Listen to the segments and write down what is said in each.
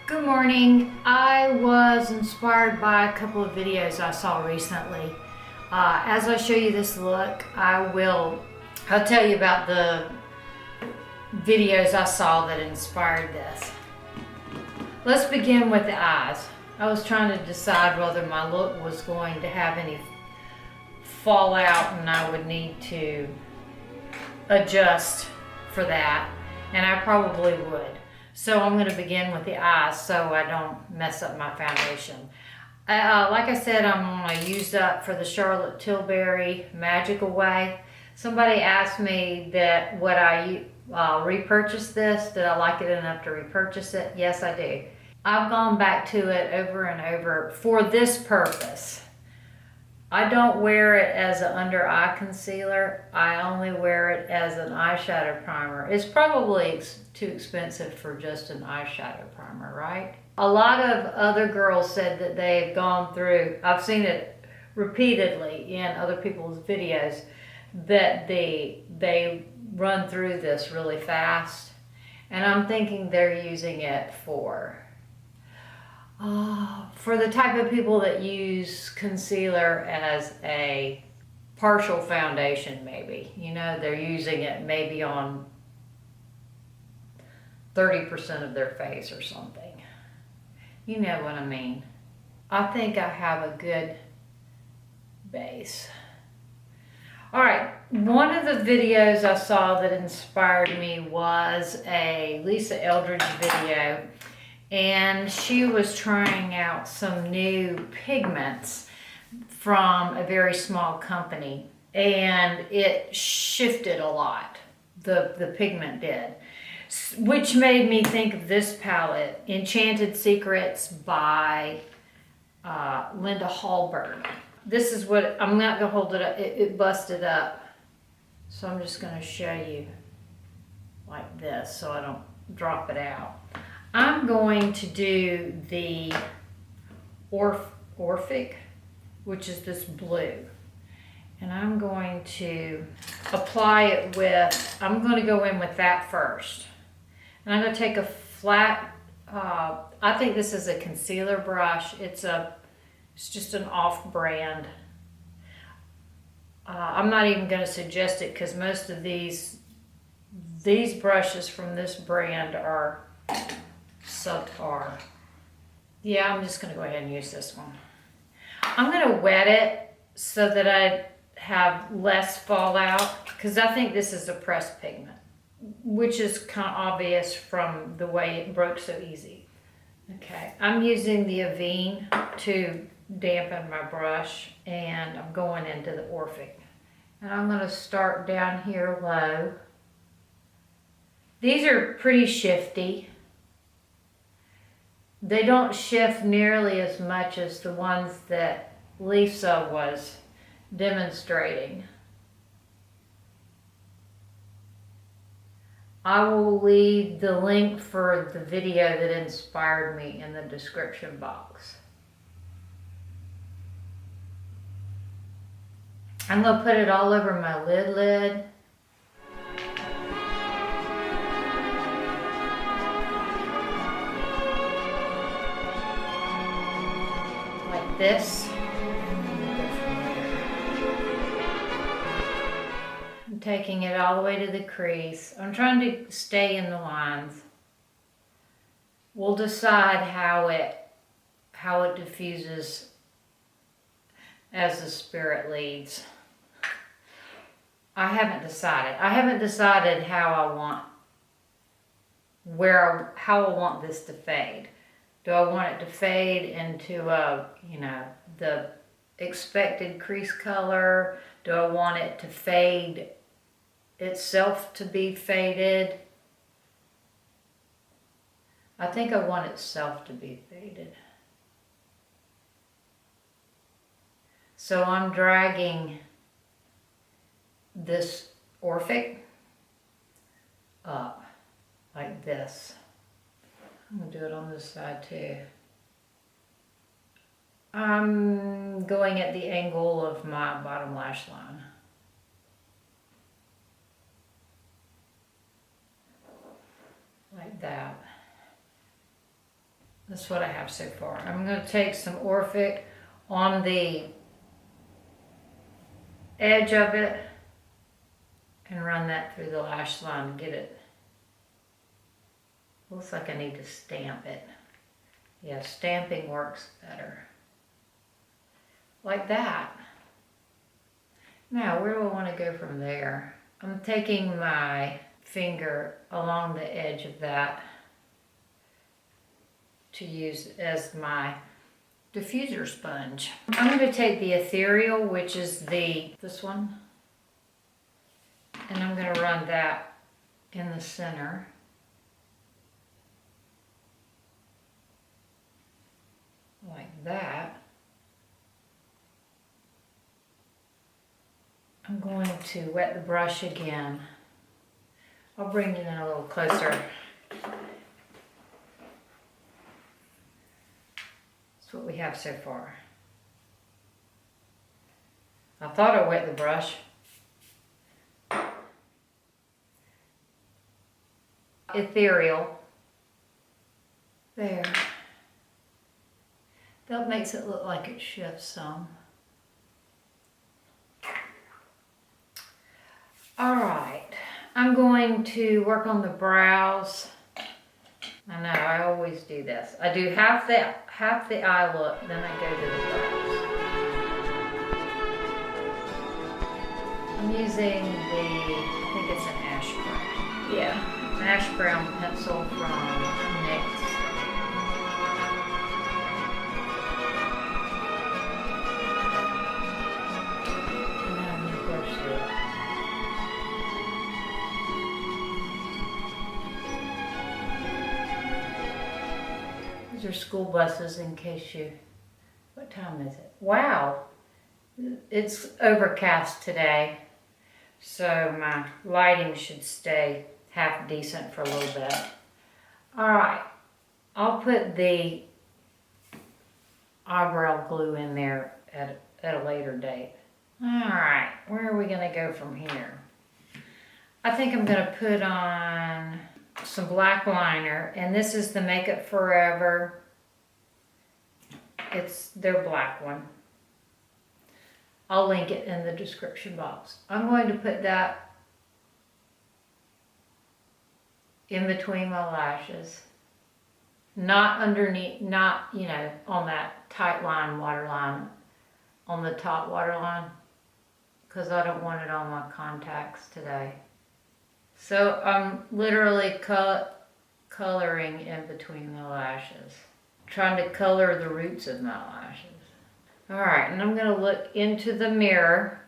Good morning. I was inspired by a couple of videos I saw recently. As I show you this look, I'll tell you about the videos I saw that inspired this. Let's begin with the eyes. I was trying to decide whether my look was going to have any fallout and I would need to adjust for that, and I probably would. So I'm going to begin with the eyes so I don't mess up my foundation. Like I said, I'm going to use up for the Tilbury Magic Away. Somebody asked me that would I repurchase this? Did I like it enough to repurchase it? Yes, I do. I've gone back to it over and over for this purpose. I don't wear it as an under eye concealer. I only wear it as an eyeshadow primer. It's probably too expensive for just an eyeshadow primer, right? A lot of other girls said that they've gone through, I've seen it repeatedly in other people's videos, that they run through this really fast. And I'm thinking they're using it for the type of people that use concealer as a partial foundation, maybe. You know, they're using it maybe on 30% of their face or something. You know what I mean. I think I have a good base. All right, one of the videos I saw that inspired me was a Lisa Eldridge video. And she was trying out some new pigments from a very small company, and it shifted a lot, the pigment did, which made me think of this palette, Enchanted Secrets by Linda Hallberg. This is what, I'm not going to hold it up, it busted up, so I'm just going to show you like this so I don't drop it out. I'm going to do the Orphic, which is this blue. And I'm going to apply it with, I'm going to go in with that first. And I'm going to take a flat, I think this is a concealer brush. It's just an off-brand. I'm not even going to suggest it because most of these brushes from this brand are subpar. Yeah, I'm just going to go ahead and use this one. I'm going to wet it so that I have less fallout, because I think this is a pressed pigment, which is kind of obvious from the way it broke so easy. Okay, I'm using the Avene to dampen my brush, and I'm going into the Orphic. And I'm going to start down here low. These are pretty shifty. They don't shift nearly as much as the ones that Lisa was demonstrating. I will leave the link for the video that inspired me in the description box. I'm going to put it all over my lid. This. I'm taking it all the way to the crease. I'm trying to stay in the lines. We'll decide how it diffuses as the spirit leads. I haven't decided. I haven't decided how I want this to fade. Do I want it to fade into the expected crease color? Do I want it to fade itself to be faded? I think I want itself to be faded. So I'm dragging this Orphic up like this. I'm going to do it on this side too. I'm going at the angle of my bottom lash line. Like that. That's what I have so far. I'm going to take some Orphic on the edge of it and run that through the lash line and get it. Looks like I need to stamp it. Yeah, stamping works better. Like that. Now, where do I want to go from there? I'm taking my finger along the edge of that to use as my diffuser sponge. I'm going to take the Ethereal, which is this one, and I'm going to run that in the center. Like that. I'm going to wet the brush again. I'll bring it in a little closer. That's what we have so far. I thought I wet the brush. Ethereal. There. That makes it look like it shifts some. Alright, I'm going to work on the brows. I know, I always do this. I do half the eye look, then I go to the brows. I'm using I think it's an ash brown. Yeah, an ash brown pencil from NYX. These are school buses in case you, what time is it? Wow, it's overcast today, so my lighting should stay half decent for a little bit. All right, I'll put the eyebrow glue in there at a later date. All right, where are we gonna go from here? I think I'm gonna put on some black liner, and this is the Makeup Forever. It's their black one. I'll link it in the description box. I'm going to put that in between my lashes. Not underneath, not, you know, on that tight line, waterline, on the top waterline, because I don't want it on my contacts today. So I'm literally coloring in between the lashes. Trying to color the roots of my lashes. Alright, and I'm going to look into the mirror.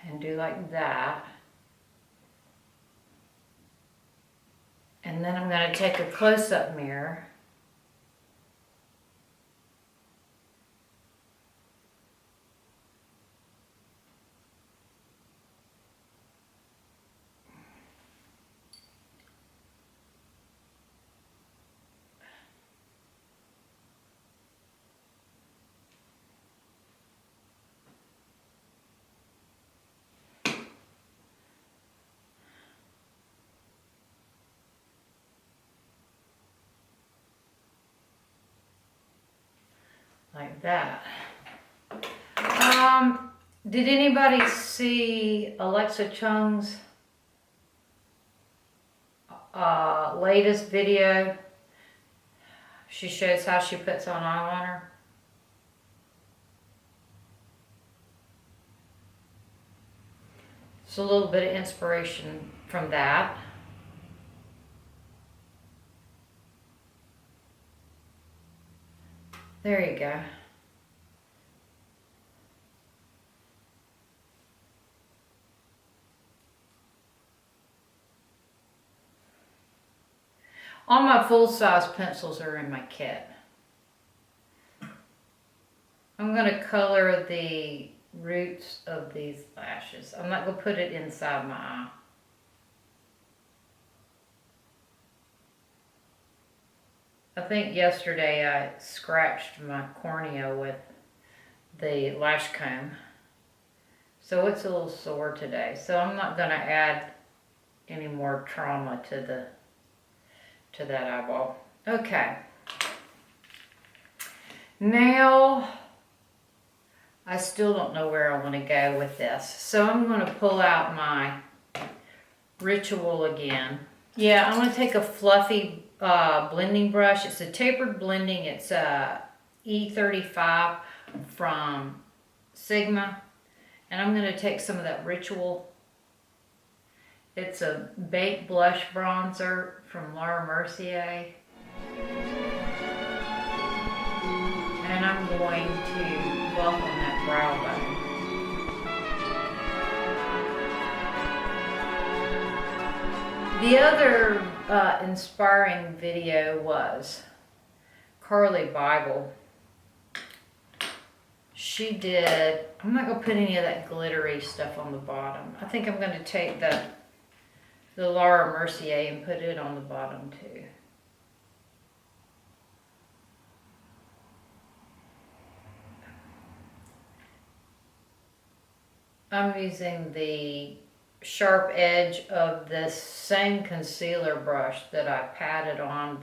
And do like that. And then I'm going to take a close-up mirror. Like that. Did anybody see Alexa Chung's latest video? She shows how she puts on eyeliner. So a little bit of inspiration from that. There you go. All my full-size pencils are in my kit. I'm going to color the roots of these lashes. I'm not going to put it inside my eye. I think yesterday I scratched my cornea with the lash comb. So it's a little sore today. So I'm not gonna add any more trauma to that eyeball. Okay. Now, I still don't know where I want to go with this. So I'm going to pull out my Ritual again. Yeah, I'm going to take a fluffy blending brush. It's a tapered blending. It's a E35 from Sigma. And I'm going to take some of that Ritual. It's a baked blush bronzer from Laura Mercier. And I'm going to buff on that brow bone. The other inspiring video was Carli Bybel. She did, I'm not going to put any of that glittery stuff on the bottom. I think I'm going to take the Laura Mercier and put it on the bottom too. I'm using the sharp edge of this same concealer brush that I patted on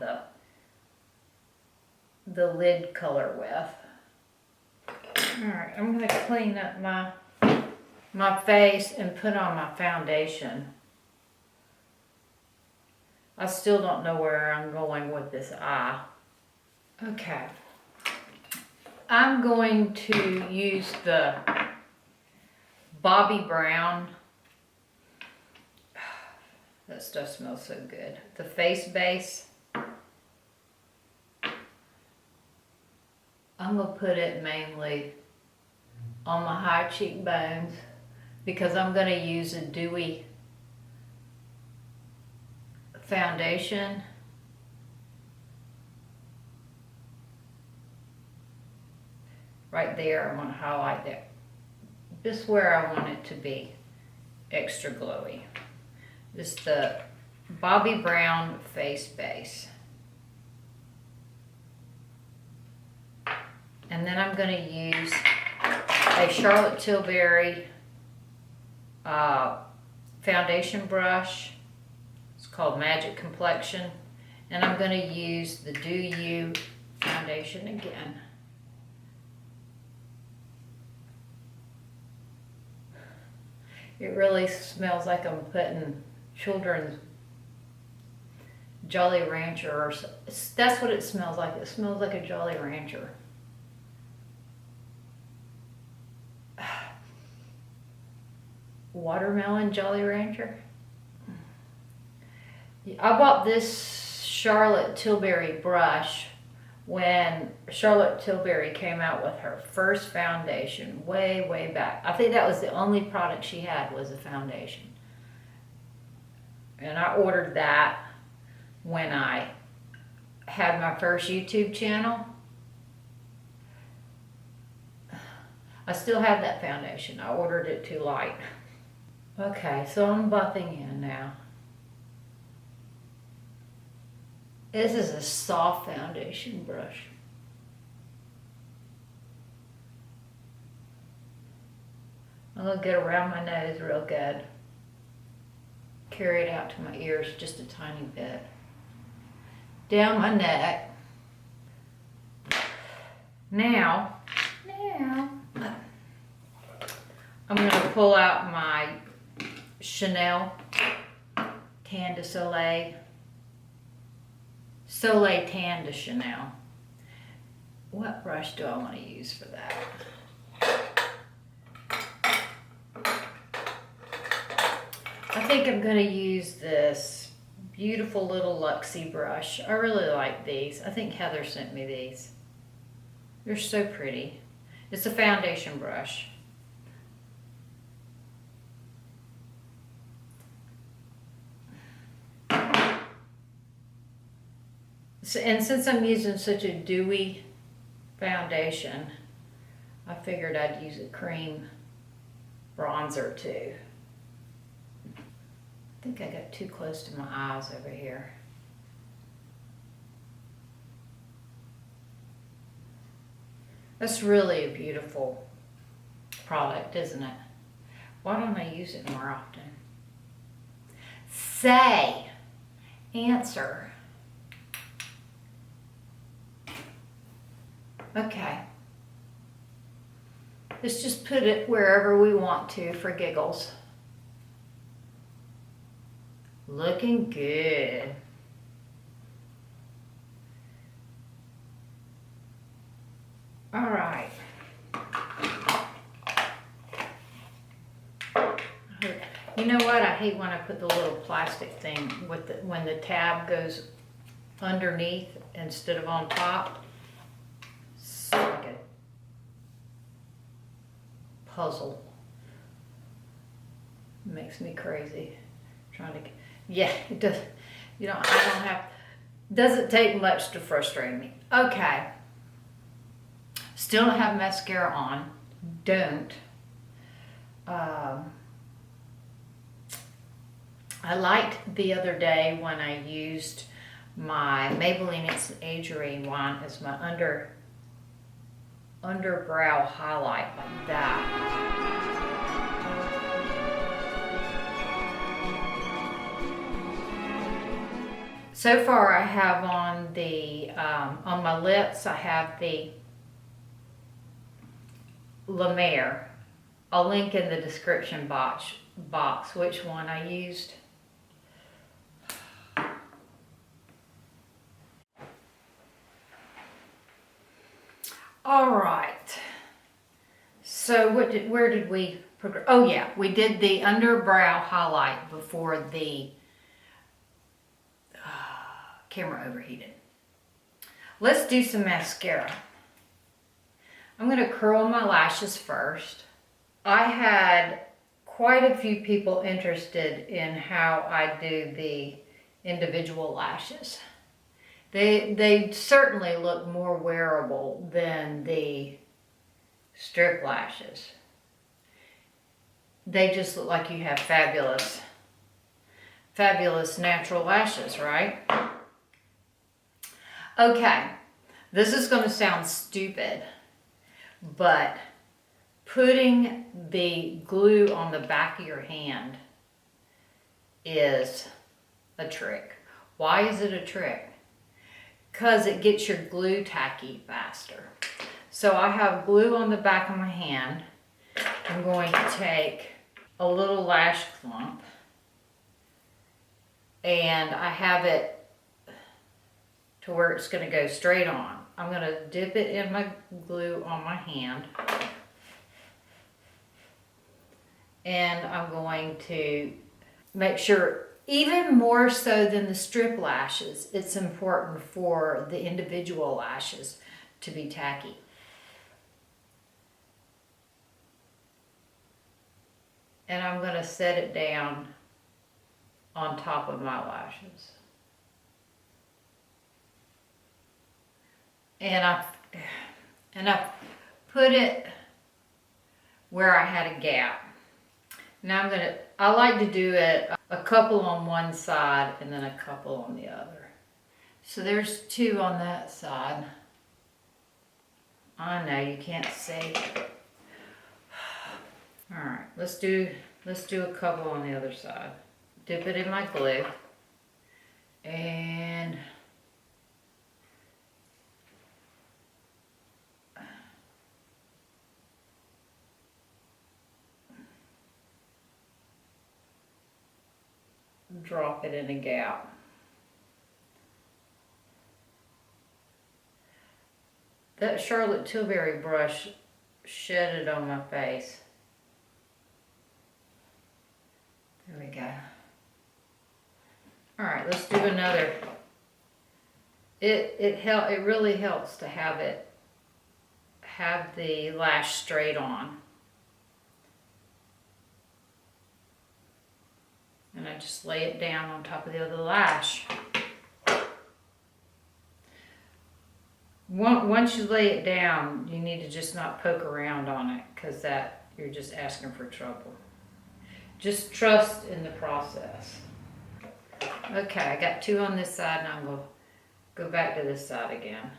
the lid color with. Alright, I'm going to clean up my face and put on my foundation. I still don't know where I'm going with this eye. Okay. I'm going to use the Bobbi Brown. That stuff smells so good. The face base. I'm going to put it mainly on my high cheekbones because I'm going to use a dewy foundation. Right there, I'm going to highlight that. Just where I want it to be extra glowy. This is the Bobbi Brown face base. And then I'm going to use a Charlotte Tilbury foundation brush. It's called Magic Complexion. And I'm going to use the Do You foundation again. It really smells like I'm putting children's Jolly Rancher, or that's what it smells like. It smells like a Jolly Rancher. Watermelon Jolly Rancher. I bought this Charlotte Tilbury brush when Charlotte Tilbury came out with her first foundation way back. I think that was the only product she had was a foundation. And I ordered that when I had my first YouTube channel. I still have that foundation. I ordered it too light. Okay, so I'm buffing in now. This is a soft foundation brush. I'm going to get around my nose real good. Carry it out to my ears just a tiny bit. Down my neck. Now, I'm going to pull out my Chanel Tan de Soleil. Soleil Tan de Chanel. What brush do I want to use for that? I think I'm going to use this beautiful little Luxie brush. I really like these. I think Heather sent me these. They're so pretty. It's a foundation brush. And since I'm using such a dewy foundation, I figured I'd use a cream bronzer too. I think I got too close to my eyes over here. That's really a beautiful product, isn't it? Why don't I use it more often? Say. Answer. Okay. Let's just put it wherever we want to for giggles. Looking good. All right. You know what? I hate when I put the little plastic thing with when the tab goes underneath instead of on top. It's like a puzzle. It makes me crazy. Trying to, yeah, it does. You know, I don't have. Doesn't take much to frustrate me. Okay. Still don't have mascara on. Don't. I liked the other day when I used my Maybelline Instant Age Rewind as my underbrow highlight like that. So far I have on the, on my lips, I have the La Mer. I'll link in the description box which one I used. All right. So where did we progress? Oh yeah, we did the underbrow highlight before the camera overheated. Let's do some mascara. I'm going to curl my lashes first. I had quite a few people interested in how I do the individual lashes. They certainly look more wearable than the strip lashes. They just look like you have fabulous natural lashes, right? Okay, this is going to sound stupid, but putting the glue on the back of your hand is a trick. Why is it a trick? Because it gets your glue tacky faster. So I have glue on the back of my hand. I'm going to take a little lash clump and I have it to where it's going to go straight on. I'm going to dip it in my glue on my hand and I'm going to make sure, even more so than the strip lashes, it's important for the individual lashes to be tacky. And I'm going to set it down on top of my lashes. And I put it where I had a gap. Now I like to do it a couple on one side and then a couple on the other. So there's two on that side. I know you can't see. All right, let's do a couple on the other side. Dip it in my glue and drop it in a gap. That Charlotte Tilbury brush shedded on my face. There we go. All right, let's do another. It really helps to have the lash straight on. And I just lay it down on top of the other lash. Once you lay it down, you need to just not poke around on it, because you're just asking for trouble. Just trust in the process. Okay, I got two on this side and I'm going to go back to this side again.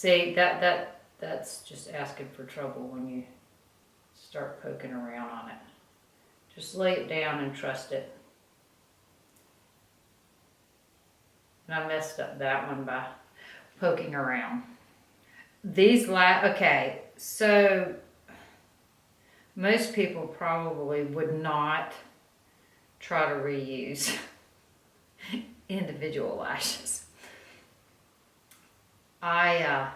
See, that's just asking for trouble when you start poking around on it. Just lay it down and trust it. And I messed up that one by poking around. Okay, so most people probably would not try to reuse individual lashes. I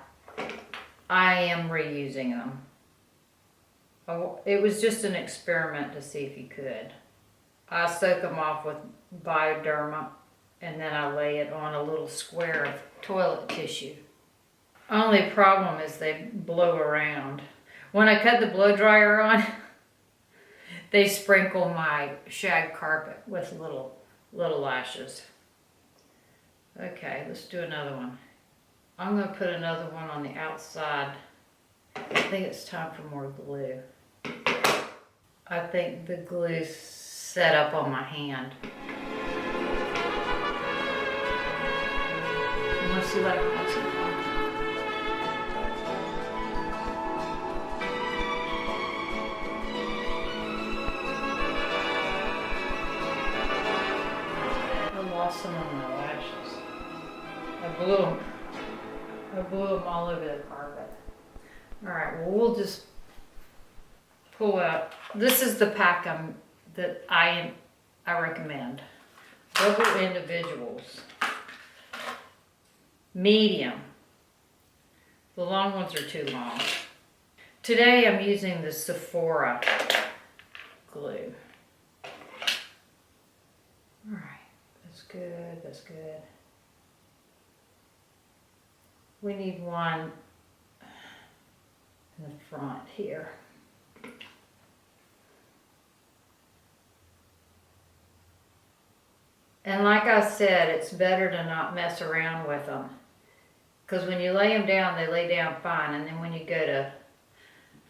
am reusing them. It was just an experiment to see if you could. I soak them off with Bioderma and then I lay it on a little square of toilet tissue. Only problem is they blow around. When I cut the blow dryer on, they sprinkle my shag carpet with little lashes. Okay, let's do another one. I'm going to put another one on the outside. I think it's time for more glue. I think the glue's set up on my hand. You want to see what it looks like? I lost some of my lashes. I blew them all over the carpet. All right, well, we'll just pull out. This is the pack that I recommend. Double individuals. Medium. The long ones are too long. Today I'm using the Sephora glue. All right, that's good, that's good. We need one in the front here. And like I said, it's better to not mess around with them. Because when you lay them down, they lay down fine. And then when you go to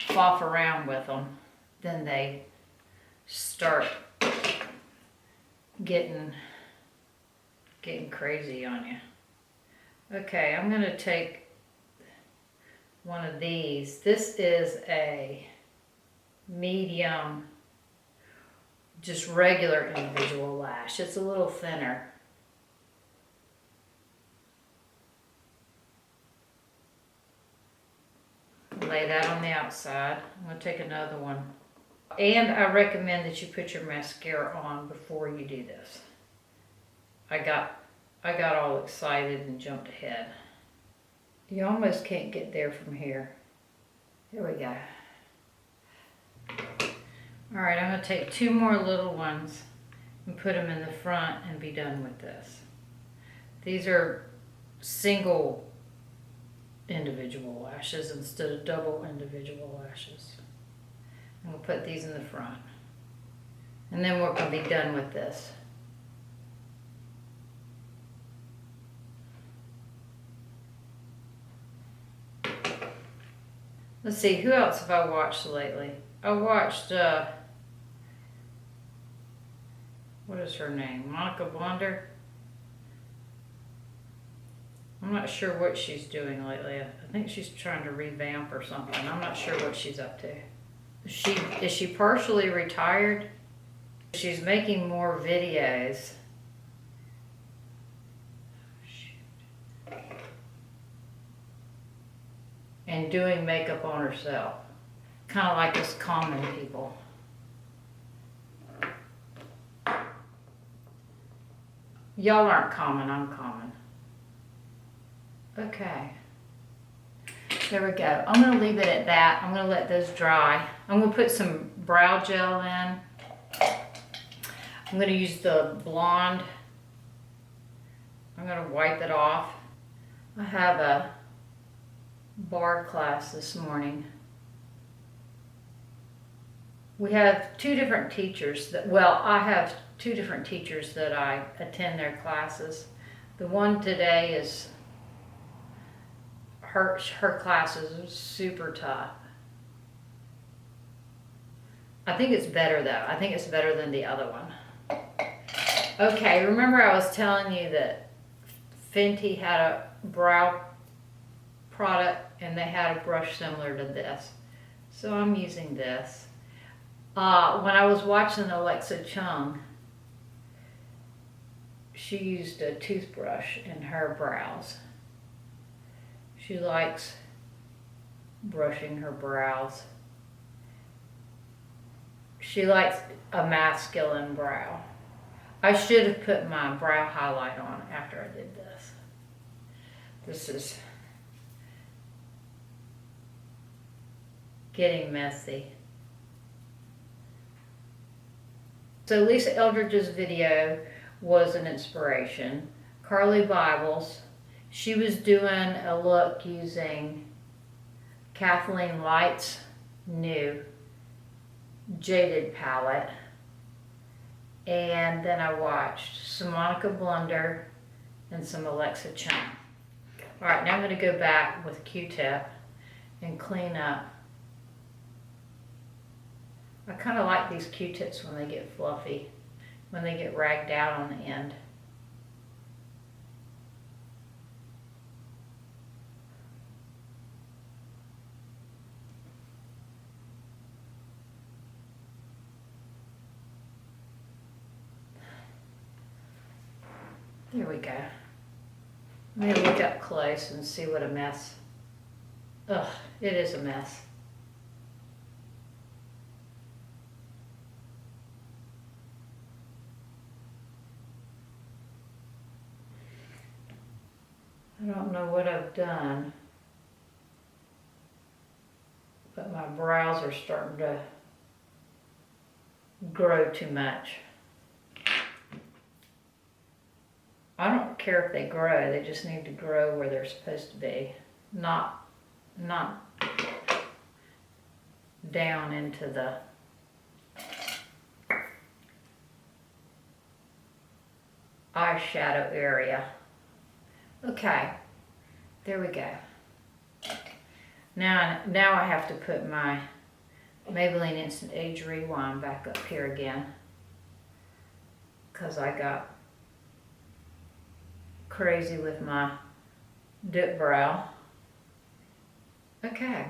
fluff around with them, then they start getting crazy on you. Okay, I'm going to take one of these. This is a medium, just regular individual lash. It's a little thinner. Lay that on the outside. I'm going to take another one. And I recommend that you put your mascara on before you do this. I got all excited and jumped ahead. You almost can't get there from here. Here we go. All right, I'm going to take two more little ones and put them in the front and be done with this. These are single individual lashes instead of double individual lashes. And we'll put these in the front. And then we're going to be done with this. Let's see, who else have I watched lately? I watched, what is her name? Monica Blonder? I'm not sure what she's doing lately. I think she's trying to revamp or something. I'm not sure what she's up to. Is she partially retired? She's making more videos. And doing makeup on herself. Kind of like us common people. Y'all aren't common, I'm common. Okay. There we go. I'm going to leave it at that. I'm going to let those dry. I'm going to put some brow gel in. I'm going to use the blonde. I'm going to wipe it off. I have a bar class this morning. We have two different teachers I have two different teachers that I attend their classes. The one today is her classes are super tough. I think it's better though. I think it's better than the other one. Okay, remember I was telling you that Fenty had a brow product and they had a brush similar to this. So I'm using this. When I was watching Alexa Chung, she used a toothbrush in her brows. She likes brushing her brows. She likes a masculine brow. I should have put my brow highlight on after I did this. This is getting messy. So Lisa Eldridge's video was an inspiration. Carli Bybel's, she was doing a look using Kathleen Light's new Jaded palette. And then I watched some Monica Blunder and some Alexa Chung. All right, now I'm going to go back with a Q-tip and clean up. I kind of like these Q-tips when they get fluffy, when they get ragged out on the end. There we go. I'm going to look up close and see what a mess. Ugh, it is a mess. I don't know what I've done, but my brows are starting to grow too much. I don't care if they grow, they just need to grow where they're supposed to be, not down into the eyeshadow area. Okay, there we go. Now I have to put my Maybelline Instant Age Rewind back up here again, because I got crazy with my dip brow. Okay.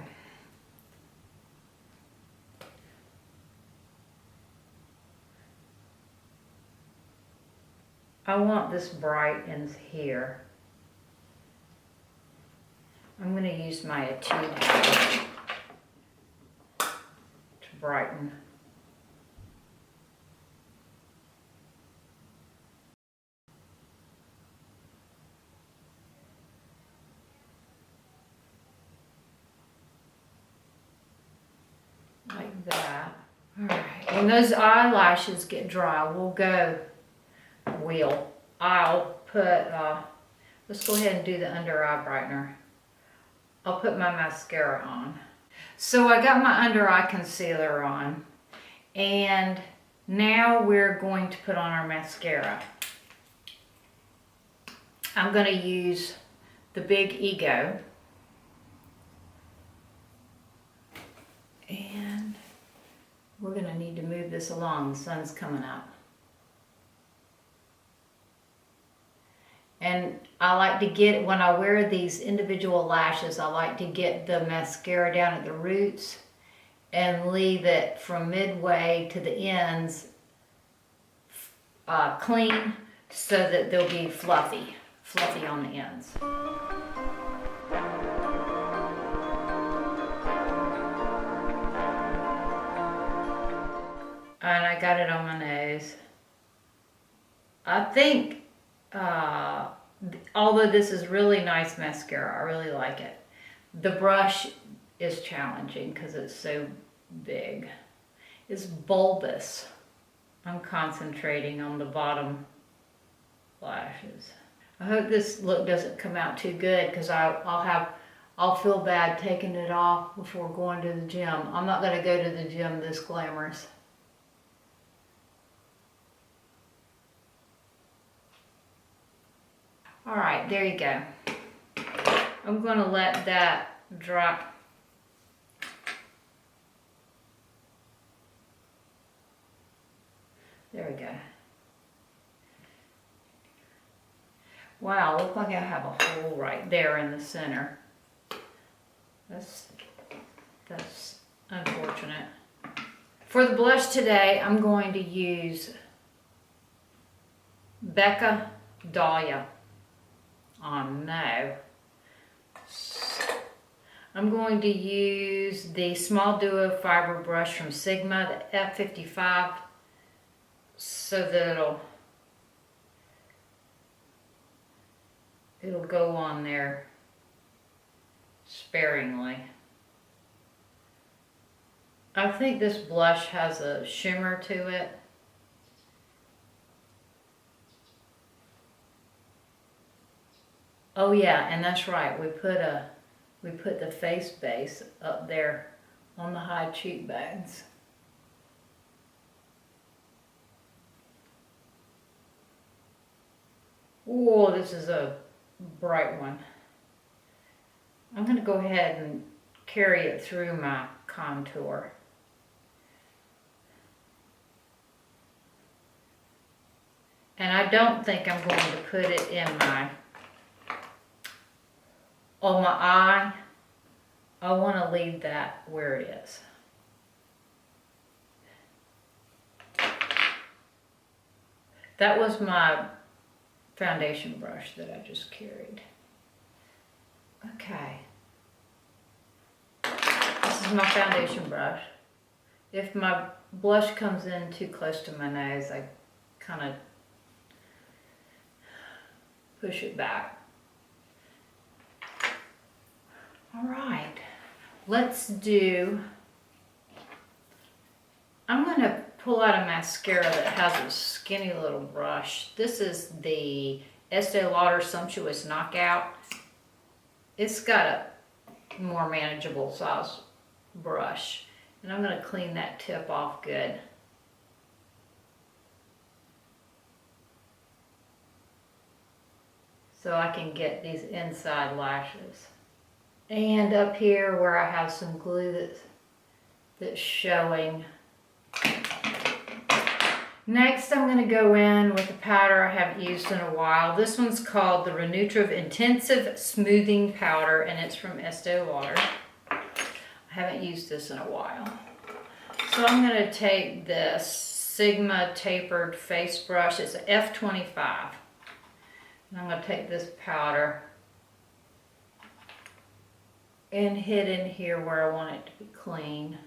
I want this bright in here. I'm going to use my Etude to brighten. Like that. All right. When those eyelashes get dry, I'll put, let's go ahead and do the under eye brightener. I'll put my mascara on. So I got my under eye concealer on, and now we're going to put on our mascara. I'm going to use the Big Ego. And we're going to need to move this along. The sun's coming up. And I like to get, when I wear these individual lashes, I like to get the mascara down at the roots and leave it from midway to the ends clean, so that they'll be fluffy on the ends. And I got it on my nose. I think, although this is really nice mascara, I really like it. The brush is challenging because it's so big. It's bulbous. I'm concentrating on the bottom lashes. I hope this look doesn't come out too good, because I'll feel bad taking it off before going to the gym. I'm not going to go to the gym this glamorous. All right, there you go. I'm going to let that drop. There we go. Wow, look like I have a hole right there in the center. That's unfortunate. For the blush today, I'm going to use Becca Dahlia. Oh no. I'm going to use the Small Duo Fiber Brush from Sigma, the F55, so that it'll go on there sparingly. I think this blush has a shimmer to it. Oh yeah, and that's right. We put the face base up there on the high cheekbones. Oh, this is a bright one. I'm going to go ahead and carry it through my contour. And I don't think I'm going to put it in on my eye. I want to leave that where it is. That was my foundation brush that I just carried. Okay. This is my foundation brush. If my blush comes in too close to my nose, I kind of push it back. All right, I'm going to pull out a mascara that has a skinny little brush. This is the Estee Lauder Sumptuous Knockout. It's got a more manageable size brush. And I'm going to clean that tip off good. So I can get these inside lashes. And up here where I have some glue that's showing. Next I'm going to go in with a powder I haven't used in a while. This one's called the Renutriv Intensive Smoothing Powder, and it's from Estee Lauder. I haven't used this in a while. So I'm going to take this Sigma tapered face brush. It's an F25. And I'm going to take this powder and hit in here where I want it to be clean.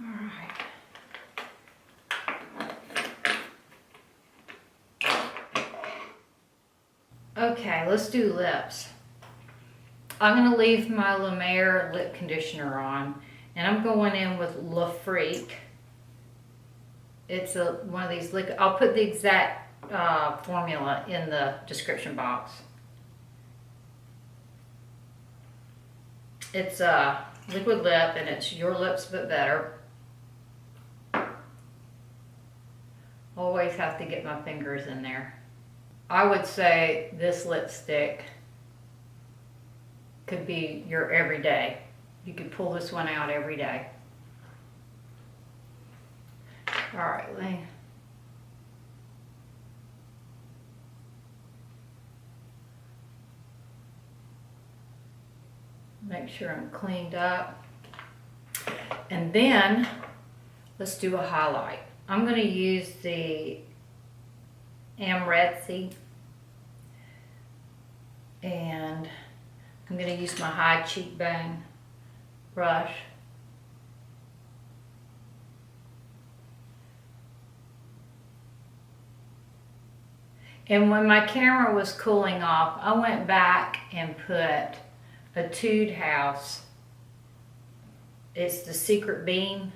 All right. Okay, let's do lips. I'm going to leave my La Mer lip conditioner on, and I'm going in with La Freak. It's one of these liquid. I'll put the exact formula in the description box. It's a liquid lip, and it's Your Lips But Better. Always have to get my fingers in there. I would say this lipstick could be your everyday. You could pull this one out every day. All right, let me make sure I'm cleaned up. And then let's do a highlight. I'm going to use the Amretzi, and I'm going to use my high cheekbone brush. And when my camera was cooling off, I went back and put a Tude House. It's the Secret Beam.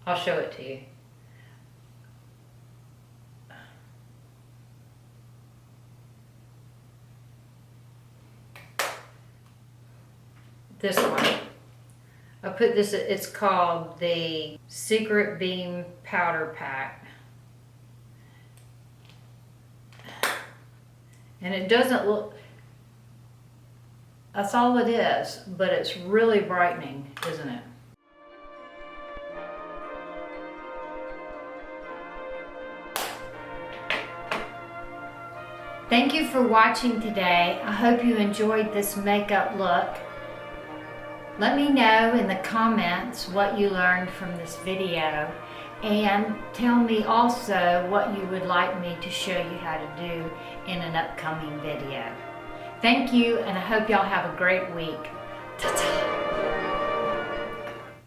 I'll show it to you. This one. I put this, it's called the Secret Beam Powder Pack. And it doesn't look, that's all it is, but it's really brightening, isn't it? Thank you for watching today. I hope you enjoyed this makeup look. Let me know in the comments what you learned from this video, and tell me also what you would like me to show you how to do in an upcoming video. Thank you, and I hope y'all have a great week. Ta-ta!